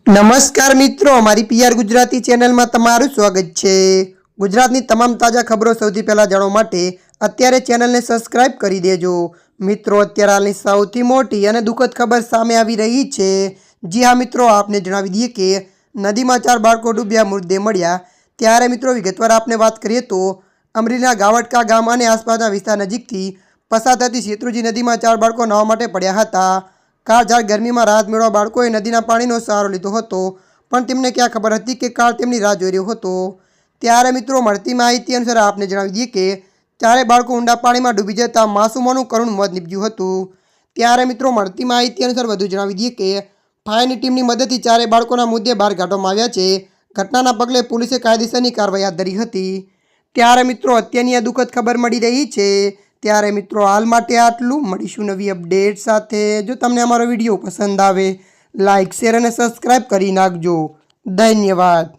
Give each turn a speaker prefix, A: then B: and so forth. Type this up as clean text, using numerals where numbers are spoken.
A: નમસ્કાર મિત્રો, અમારી પીઆર ગુજરાતી ચેનલમાં તમારું સ્વાગત છે। ગુજરાતની તમામ તાજા ખબરો સૌથી પહેલા જાણવા માટે અત્યારે ચેનલને સબસ્ક્રાઇબ કરી દેજો। મિત્રો, અત્યારે હાલની સૌથી મોટી અને દુઃખદ ખબર સામે આવી રહી છે। જી હા મિત્રો, આપને જણાવી દઈએ કે નદીમાં 4 બાળકો ડૂબ્યા મૃતદેહ મળ્યા। ત્યારે મિત્રો વિગતવાર આપને વાત કરીએ તો અમરેલીના ગાવટકા ગામ અને આસપાસના વિસ્તાર નજીકથી પસાર થતી શેત્રુંજી નદીમાં 4 બાળકો નાહવા માટે પડ્યા હતા। કાળઝાળ ગરમીમાં રાહત મેળવવા બાળકોએ નદીના પાણીનો સહારો લીધો હતો, પણ તેમને ક્યાં ખબર હતી કે કાળ તેમની રાહ જોઈ રહ્યો હતો। ત્યારે મિત્રો મળતી માહિતી અનુસાર આપને જણાવી દઈએ કે 4 બાળકો ઊંડા પાણીમાં ડૂબી જતા માસૂમોનું કરુણ મોત નીપજ્યું હતું। ત્યારે મિત્રો મળતી માહિતી અનુસાર વધુ જણાવી દઈએ કે ફાયરની ટીમની મદદથી 4 બાળકોના મૃતદેહ બહાર કાઢવામાં આવ્યા છે। ઘટનાના પગલે પોલીસે કાયદેસરની કાર્યવાહી હાથ ધરી હતી। ત્યારે મિત્રો અત્યારની આ દુઃખદ ખબર મળી રહી છે। ત્યારે મિત્રો હાલ માટે આટલું, મળીશું નવી અપડેટ સાથે। જો તમને અમારો વિડીયો પસંદ આવે લાઇક, શેર અને સબસ્ક્રાઇબ કરી નાખજો। ધન્યવાદ।